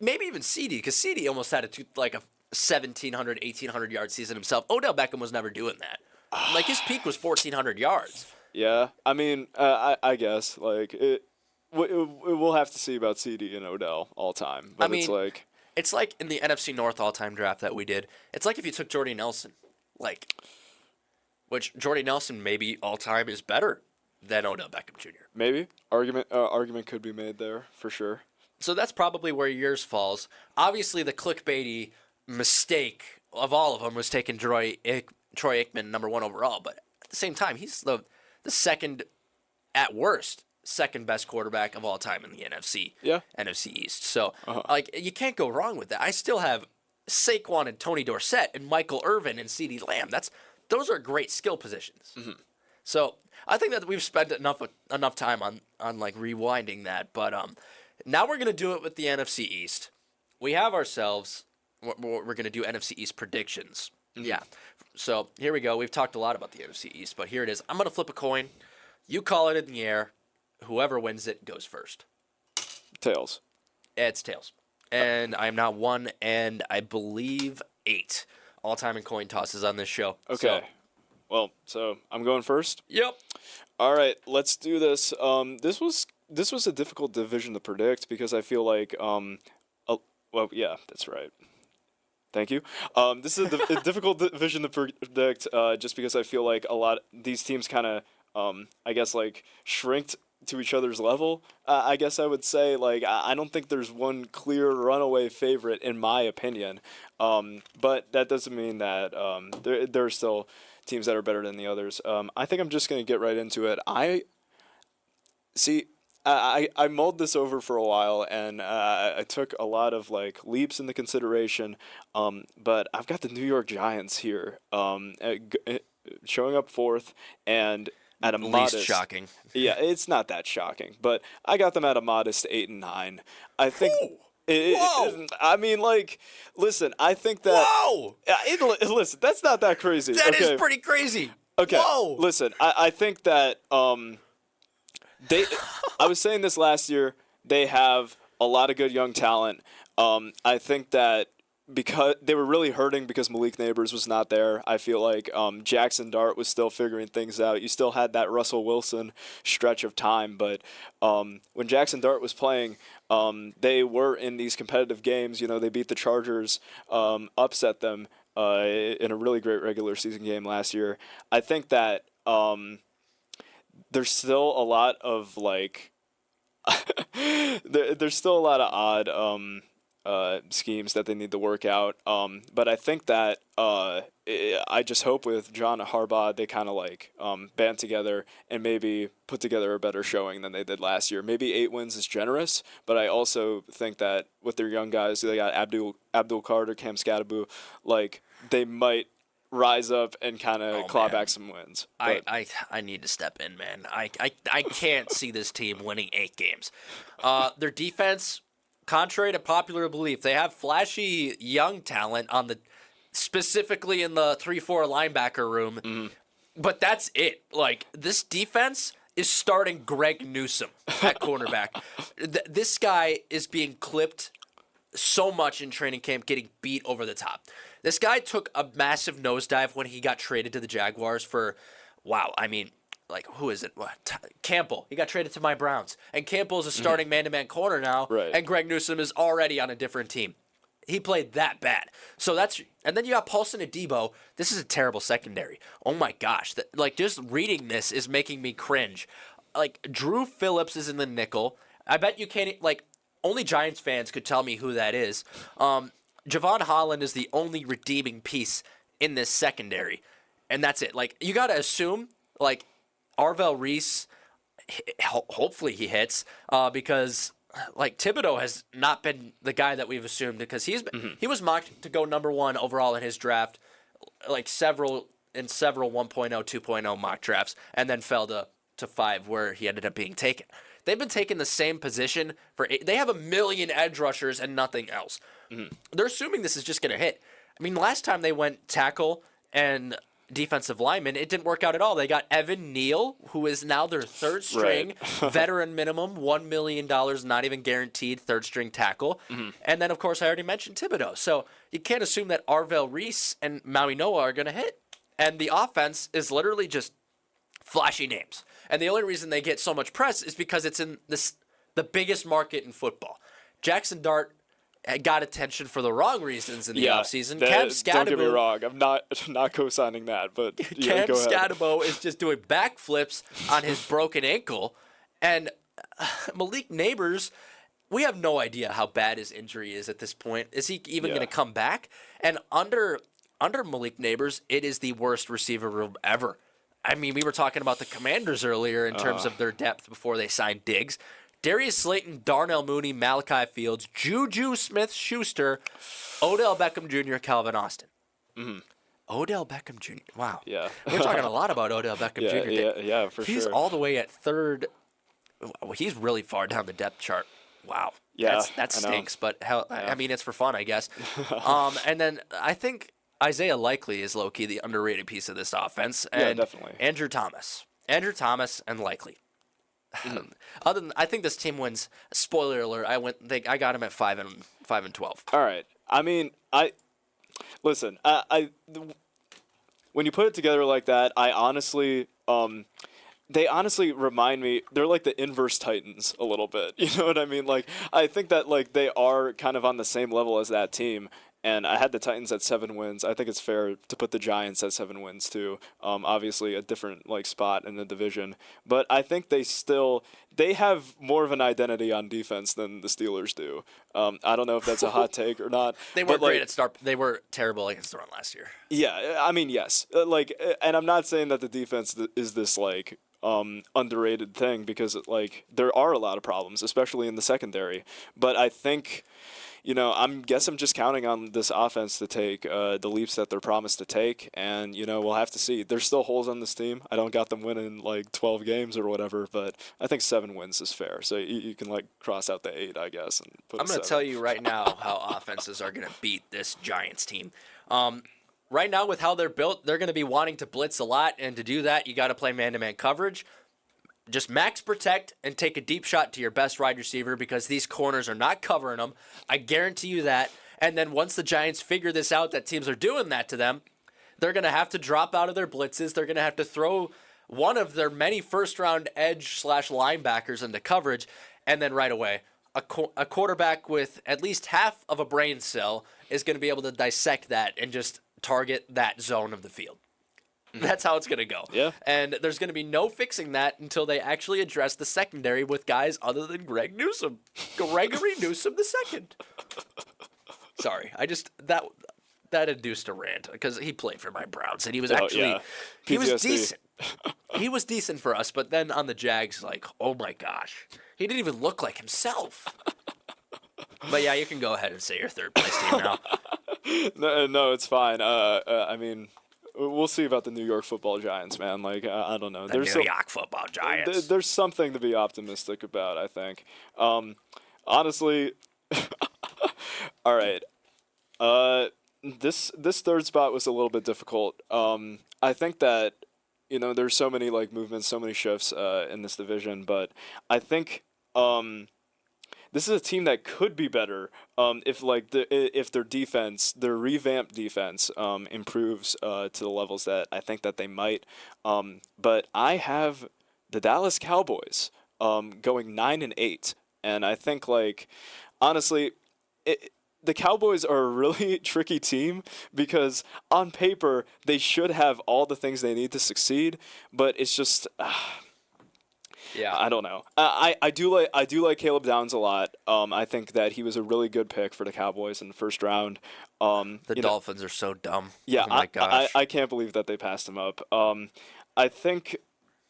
maybe even CD, because CD almost had a 1,700, 1,800 yard season himself. Odell Beckham was never doing that. Like, his peak was 1,400 yards. Yeah, I mean, I guess, like, we'll have to see about CD and Odell all time, but I mean, it's like... It's like in the NFC North all-time draft that we did. It's like if you took Jordy Nelson, like, which Jordy Nelson maybe all-time is better than Odell Beckham Jr. Maybe. Argument could be made there, for sure. So that's probably where yours falls. Obviously, the clickbaity mistake of all of them was taking Troy Aikman number 1 overall, but at the same time, he's the second, at worst, second best quarterback of all time in the NFC. Yeah. NFC East. So, like, you can't go wrong with that. I still have Saquon and Tony Dorsett and Michael Irvin and CeeDee Lamb. Those are great skill positions. Mm-hmm. So I think that we've spent enough time on like rewinding that. But now we're gonna do it with the NFC East. We have ourselves we're going to do NFC East predictions. Yeah. So here we go. We've talked a lot about the NFC East, but here it is. I'm going to flip a coin. You call it in the air. Whoever wins it goes first. Tails. It's tails. And I'm now 1 and I believe 8 all-time in coin tosses on this show. Okay. Well, so I'm going first? Yep. All right, let's do this. This was a difficult division to predict because I feel like well, yeah, that's right. Thank you. This is a difficult division to predict just because I feel like a lot these teams kind of I guess like shrinked to each other's level. I guess I would say like I don't think there's one clear runaway favorite in my opinion. But that doesn't mean that there are still teams that are better than the others. I think I'm just going to get right into it. I mulled this over for a while, and I took a lot of like leaps into consideration. But I've got the New York Giants here, showing up fourth and at a Least modest. shocking. Yeah, it's not that shocking, but I got them at a modest 8-9. I think. Whoa! I mean, like, listen. I think that. Whoa! Listen, that's not that crazy. That okay? is pretty crazy. Okay. Whoa! Listen, I think that they. I was saying this last year. They have a lot of good young talent. I think that because they were really hurting because Malik Neighbors was not there. I feel like Jackson Dart was still figuring things out. You still had that Russell Wilson stretch of time, but when Jackson Dart was playing, they were in these competitive games. You know, they beat the Chargers, upset them in a really great regular season game last year. I think that there's still a lot of like there's still a lot of odd schemes that they need to work out. But I think that I just hope with John Harbaugh they kind of like band together and maybe put together a better showing than they did last year. Maybe 8 wins is generous, but I also think that with their young guys, they got Abdul Carter, Cam Scatterbo, like they might rise up and kind of claw back some wins. But I need to step in, man. I can't see this team winning 8 games. Their defense, contrary to popular belief, they have flashy young talent on specifically in the 3-4 linebacker room, but that's it. Like, this defense is starting Greg Newsome at cornerback. This guy is being clipped so much in training camp, getting beat over the top. This guy took a massive nosedive when he got traded to the Jaguars for, like, who is it? Campbell. He got traded to my Browns. And Campbell's a starting man-to-man corner now, right. And Greg Newsome is already on a different team. He played that bad. And then you got Paulson and Debo. This is a terrible secondary. Oh my gosh. Just reading this is making me cringe. Like, Drew Phillips is in the nickel. I bet you can't, like, only Giants fans could tell me who that is. Javon Holland is the only redeeming piece in this secondary. And that's it. Like, you got to assume, like, Arvell Reese, hopefully he hits, because like Thibodeau has not been the guy that we've assumed, because he was mocked to go number 1 overall in his draft, like several 1.0, 2.0 mock drafts, and then fell to 5 where he ended up being taken. They've been taking the same position for 8. They have a million edge rushers and nothing else. They're assuming this is just going to hit. I mean, last time they went tackle and defensive lineman, it didn't work out at all. They got Evan Neal, who is now their third string, veteran minimum, $1 million, not even guaranteed, third string tackle. And then, of course, I already mentioned Thibodeau. So you can't assume that Arvell Reese and Maui Noah are going to hit. And the offense is literally just flashy names. And the only reason they get so much press is because it's in the biggest market in football. Jackson Dart got attention for the wrong reasons in the offseason. Don't get me wrong. I'm not co-signing that, but Cam Scatterbo is just doing backflips on his broken ankle. And Malik Neighbors, we have no idea how bad his injury is at this point. Is he even going to come back? And under Malik Neighbors, it is the worst receiver room ever. I mean, we were talking about the Commanders earlier in terms of their depth before they signed Diggs. Darius Slayton, Darnell Mooney, Malachi Fields, Juju Smith-Schuster, Odell Beckham Jr., Calvin Austin. Odell Beckham Jr. Wow. Yeah. We're talking a lot about Odell Beckham Jr. Yeah, for sure. He's all the way at third. He's really far down the depth chart. Wow. Yeah, That I know. stinks, but hell, Yeah. I mean, it's for fun, I guess. And then I think Isaiah Likely is low-key the underrated piece of this offense. Yeah, And definitely. Andrew Thomas. Andrew Thomas and Likely. Other than I think this team wins. Spoiler alert! I got him at 5-12. All right. I mean, listen. When you put it together like that, I honestly, they honestly remind me. They're like the inverse Titans a little bit. You know what I mean? Like, I think that like they are kind of on the same level as that team. And I had the Titans at 7 wins. I think it's fair to put the Giants at 7 wins too. Obviously a different like spot in the division, but I think they have more of an identity on defense than the Steelers do. I don't know if that's a hot take or not. They weren't great at start. They were terrible against the run last year. Yeah, I mean yes. And I'm not saying that the defense is this like underrated thing because like there are a lot of problems, especially in the secondary. But I think. I'm just counting on this offense to take the leaps that they're promised to take, and we'll have to see. There's still holes on this team. I don't got them winning like 12 games or whatever, but I think 7 wins is fair. So you can like cross out the 8, I guess, and put. I'm going to tell you right now how offenses are going to beat this Giants team. Right now, with how they're built, they're going to be wanting to blitz a lot, and to do that, you got to play man-to-man coverage. Just max protect and take a deep shot to your best wide receiver because these corners are not covering them. I guarantee you that. And then once the Giants figure this out, that teams are doing that to them, they're going to have to drop out of their blitzes. They're going to have to throw one of their many first-round edge/linebackers into coverage. And then right away, a quarterback with at least half of a brain cell is going to be able to dissect that and just target that zone of the field. That's how it's going to go. Yeah. And there's going to be no fixing that until they actually address the secondary with guys other than Greg Newsome. Gregory Newsome II. Sorry. That induced a rant because he played for my Browns and he was actually he was decent. He was decent for us, but then on the Jags, like, oh my gosh. He didn't even look like himself. But yeah, you can go ahead and say your third place team now. No, it's fine. I mean, we'll see about the New York Football Giants, man. Like, I don't know. The New York Football Giants. There's something to be optimistic about, I think. Honestly, all right. This third spot was a little bit difficult. I think that there's so many like movements, so many shifts in this division, but I think this is a team that could be better if their defense, their revamped defense, improves to the levels that I think that they might. But I have the Dallas Cowboys going 9-8, and I think honestly, the Cowboys are a really tricky team because on paper they should have all the things they need to succeed, but it's just. Yeah, I don't know. I do like Caleb Downs a lot. I think that he was a really good pick for the Cowboys in the first round. The Dolphins are so dumb. Yeah, oh my gosh. I can't believe that they passed him up. I think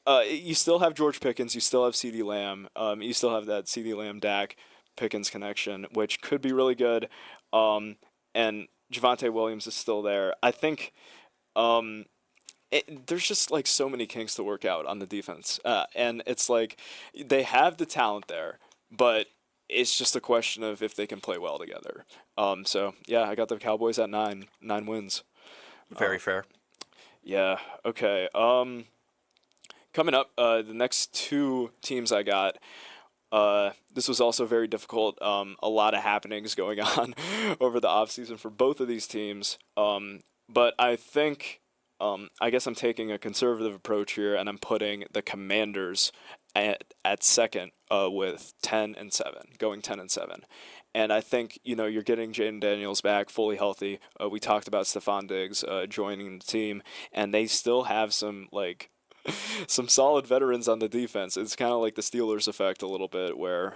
you still have George Pickens. You still have CeeDee Lamb. You still have that CeeDee Lamb Dak Pickens connection, which could be really good. And Javonte Williams is still there. I think. There's just so many kinks to work out on the defense, and it's they have the talent there, but it's just a question of if they can play well together. So yeah, I got the Cowboys at 9 wins. Very fair. Yeah. Okay. Coming up, the next 2 teams I got. This was also very difficult. A lot of happenings going on over the offseason for both of these teams. But I think. I guess I'm taking a conservative approach here, and I'm putting the Commanders at second with 10-7, going 10-7. And I think you're getting Jaden Daniels back fully healthy. We talked about Stephon Diggs joining the team, and they still have some solid veterans on the defense. It's kind of like the Steelers effect a little bit, where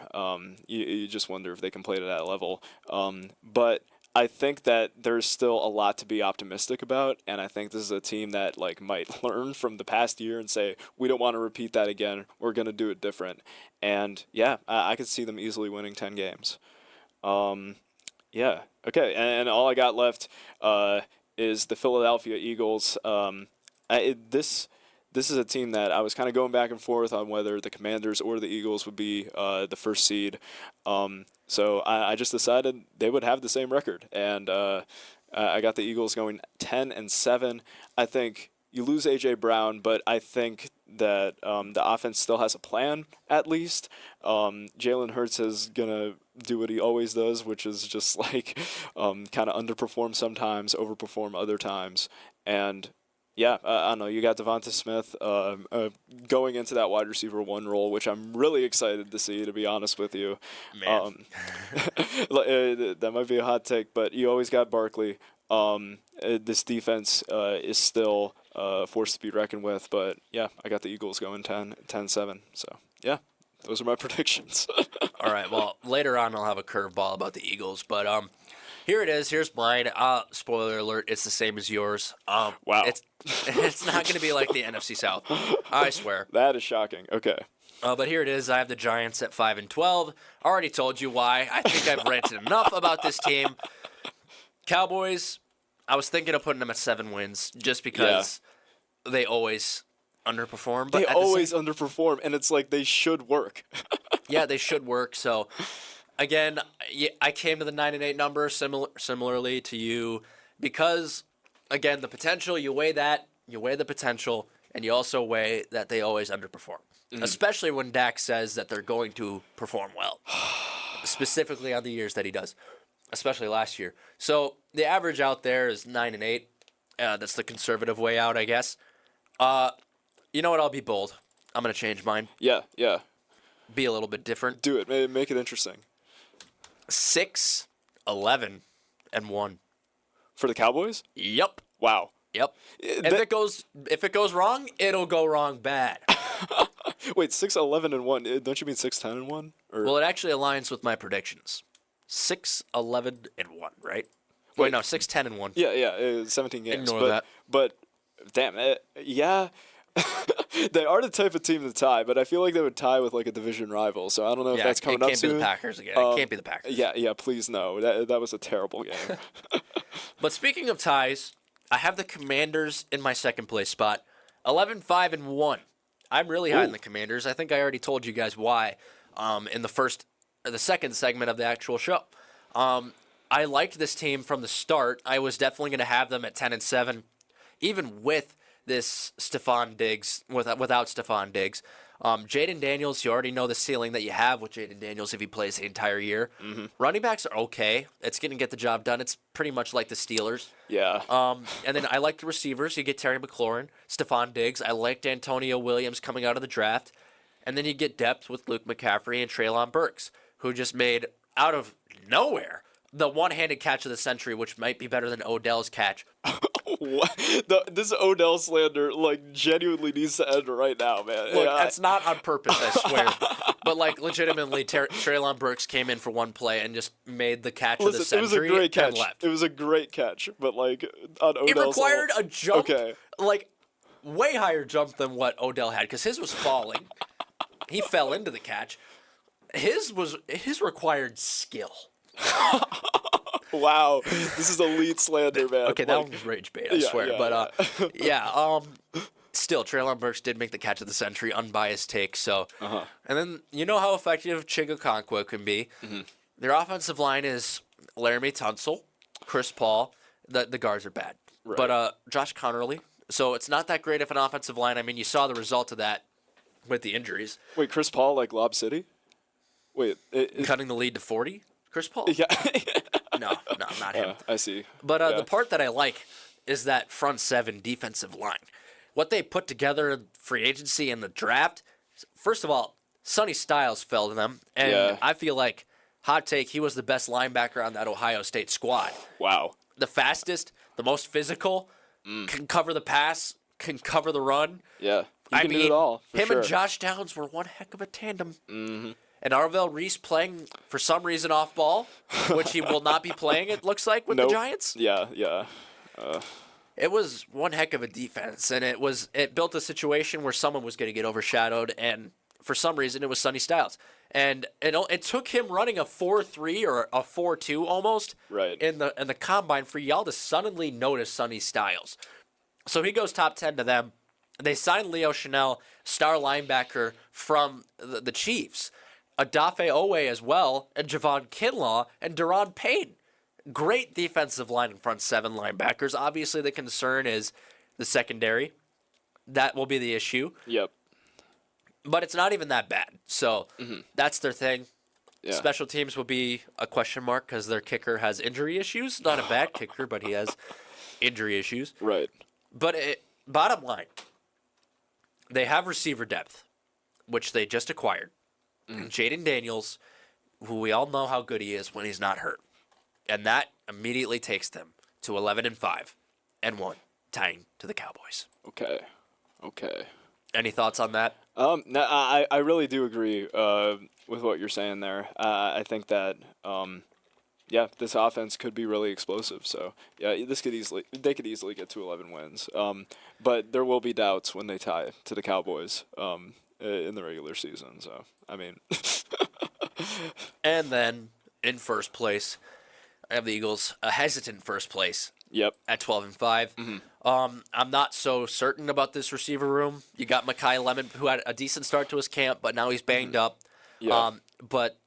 you just wonder if they can play to that level. But I think that there's still a lot to be optimistic about, and I think this is a team that might learn from the past year and say, we don't want to repeat that again. We're going to do it different. And yeah, I could see them easily winning 10 games. Yeah. Okay. And all I got left is the Philadelphia Eagles. This this is a team that I was kind of going back and forth on whether the Commanders or the Eagles would be the first seed. So I just decided they would have the same record, and I got the Eagles going 10-7. I think you lose A.J. Brown, but I think that the offense still has a plan, at least. Jalen Hurts is going to do what he always does, which is just like kind of underperform sometimes, overperform other times. And yeah, I don't know. You got Devonta Smith going into that wide receiver 1 role, which I'm really excited to see, to be honest with you. Man. That might be a hot take, but you always got Barkley. This defense is still forced to be reckoned with. But yeah, I got the Eagles going 10-7. So yeah, those are my predictions. All right. Well, later on I'll have a curveball about the Eagles, but here it is. Here's mine. Spoiler alert: it's the same as yours. Wow. It's not going to be like the NFC South. I swear. That is shocking. Okay. But here it is. I have the Giants at 5-12. Already told you why. I think I've ranted enough about this team. Cowboys. I was thinking of putting them at 7 wins just because they always underperform. But they always underperform, and it's like they should work. Yeah, they should work. So, again, I came to the 9-8 number similarly to you because, again, the potential, you weigh the potential, and you also weigh that they always underperform, especially when Dak says that they're going to perform well, specifically on the years that he does, especially last year. So the average out there is 9-8. That's the conservative way out, I guess. You know what? I'll be bold. I'm going to change mine. Yeah. Be a little bit different. Do it. Make it interesting. 6-11-1 For the Cowboys? Yep. Wow. Yep. If it goes wrong, it'll go wrong bad. Wait, 6-11-1. Don't you mean 6-10-1? Or Well, it actually aligns with my predictions. 6-11-1, right? Wait, no, 6-10-1. Yeah, 17 games. Ignore that. But damn, yeah. They are the type of team to tie, but I feel like they would tie with like a division rival. So I don't know if that's coming up soon. It can't be the Packers again. It can't be the Packers. Yeah, please no. That was a terrible game. But speaking of ties, I have the Commanders in my second place spot, 11-5-1. I'm really high in the Commanders. I think I already told you guys why in the second segment of the actual show. I liked this team from the start. I was definitely going to have them at 10-7, even with this Stephon Diggs, without Stephon Diggs. Jaden Daniels, you already know the ceiling that you have with Jaden Daniels if he plays the entire year. Mm-hmm. Running backs are okay. It's going to get the job done. It's pretty much like the Steelers. Yeah. And then I like the receivers. You get Terry McLaurin, Stephon Diggs. I liked Antonio Williams coming out of the draft. And then you get depth with Luke McCaffrey and Treylon Burks, who just made, out of nowhere, the one-handed catch of the century, which might be better than Odell's catch. What? This Odell slander, genuinely needs to end right now, man. Look, that's not on purpose, I swear. But, legitimately, Treylon Burks came in for one play and just made the catch of the century. It was a great catch. And left. It was a great catch, but, on Odell's It required a jump, okay. Way higher jump than what Odell had, because his was falling. He fell into the catch. His required skill. Wow, this is elite slander, man. Okay, that one was rage bait, I swear. Still, Treylon Burks did make the catch of the century, unbiased take. So, And then you know how effective Chigakonkwo can be. Mm-hmm. Their offensive line is Laramie Tunsil, Chris Paul. The guards are bad, right. But Josh Connerly. So it's not that great of an offensive line. I mean, you saw the result of that with the injuries. Wait, Chris Paul Lob City? Wait, cutting the lead to 40. Chris Paul? Yeah. No, not him. I see. But the part that I like is that front seven defensive line. What they put together in free agency and the draft, first of all, Sonny Styles fell to them. And I feel like, hot take, he was the best linebacker on that Ohio State squad. Wow. The fastest, the most physical, can cover the pass, can cover the run. Yeah. He can do it all, for him sure. and Josh Downs were one heck of a tandem. Mm-hmm. And Arvell Reese playing, for some reason, off ball, which he will not be playing, it looks like, with the Giants. Yeah. It was one heck of a defense, and it built a situation where someone was going to get overshadowed, and for some reason, it was Sonny Styles. And it took him running a 4.3 or a 4.2 almost in the combine for y'all to suddenly notice Sonny Styles. So he goes top 10 to them. They signed Leo Chanel, star linebacker from the Chiefs. Adafe Owe as well, and Javon Kinlaw, and Deron Payne. Great defensive line in front seven linebackers. Obviously, the concern is the secondary. That will be the issue. Yep. But it's not even that bad. So that's their thing. Yeah. Special teams will be a question mark because their kicker has injury issues. Not a bad kicker, but he has injury issues. Right. But bottom line, they have receiver depth, which they just acquired. Jaden Daniels, who we all know how good he is when he's not hurt. And that immediately takes them to 11-5 and 1, tying to the Cowboys. Okay. Any thoughts on that? No, I really do agree with what you're saying there. I think that this offense could be really explosive. So yeah, they could easily get to 11 wins. But there will be doubts when they tie to the Cowboys in the regular season. So I mean, and then in first place, I have the Eagles, a hesitant first place. Yep. At 12-5. I'm not so certain about this receiver room. You got Mekhi Lemon, who had a decent start to his camp, but now he's banged up. Yeah. But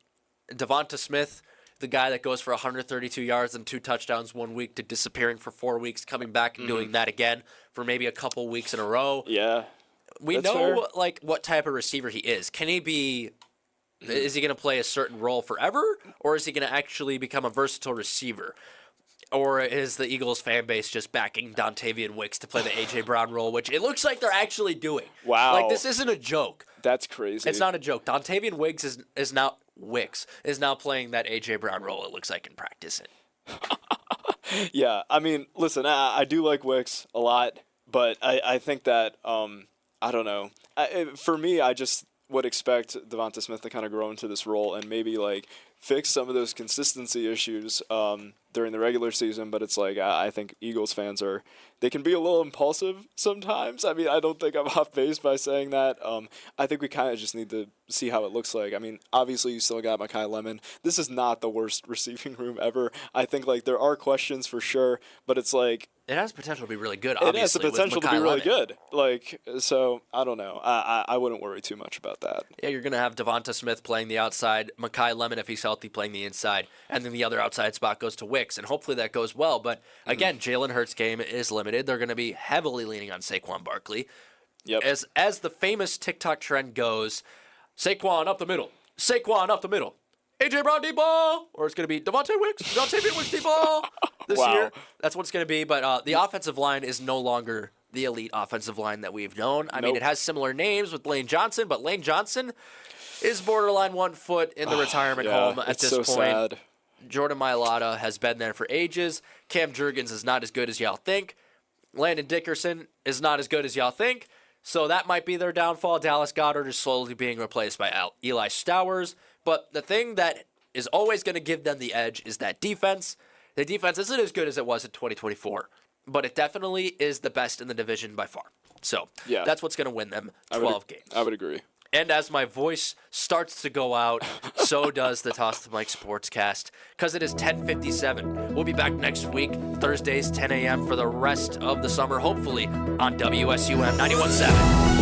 Devonta Smith, the guy that goes for 132 yards and 2 touchdowns 1 week to disappearing for 4 weeks, coming back and doing that again for maybe a couple weeks in a row. Yeah. We That's know fair. what type of receiver he is. Can he be? Is he going to play a certain role forever, or is he going to actually become a versatile receiver? Or is the Eagles fan base just backing Dontavian Wicks to play the A.J. Brown role, which it looks like they're actually doing? Wow. Like, this isn't a joke. That's crazy. It's not a joke. Dontavian Wicks is now playing that A.J. Brown role, it looks like, in practice. Yeah, I mean, listen, I do like Wicks a lot, but I think that, I don't know. For me, I just would expect Devonta Smith to kind of grow into this role and maybe, like, fix some of those consistency issues during the regular season, but it's like I think Eagles fans they can be a little impulsive sometimes. I mean, I don't think I'm off base by saying that. I think we kind of just need to see how it looks like. I mean, obviously you still got Mekhi Lemon. This is not the worst receiving room ever. I think like there are questions for sure, but it's like it has potential to be really good, obviously. It has the potential to be really Lemon. good. Like, so I don't know. I wouldn't worry too much about that. Yeah, you're going to have Devonta Smith playing the outside, Mekhi Lemon, if he's healthy, playing the inside, and then the other outside spot goes to Wicks, and hopefully that goes well. But again, Jalen Hurts' game is limited. They're going to be heavily leaning on Saquon Barkley. Yep. As the famous TikTok trend goes, Saquon up the middle, Saquon up the middle, A.J. Brown deep ball, or it's going to be Devontae Wicks deep ball this Wow. year. That's what it's going to be. But the offensive line is no longer the elite offensive line that we've known. I mean, Nope. it has similar names with Lane Johnson, but Lane Johnson is borderline 1 foot in the retirement home at it's this so point. sad. Jordan Mailata has been there for ages. Cam Jurgens is not as good as y'all think. Landon Dickerson is not as good as y'all think. So that might be their downfall. Dallas Goedert is slowly being replaced by Eli Stowers. But the thing that is always going to give them the edge is that defense. The defense isn't as good as it was in 2024, but it definitely is the best in the division by far. So Yeah. that's what's going to win them 12 games. I would agree. And as my voice starts to go out, so does the Toss the Mic Sportscast, because it is 10:57. We'll be back next week, Thursdays, 10 a.m. for the rest of the summer, hopefully on WSUM 91.7.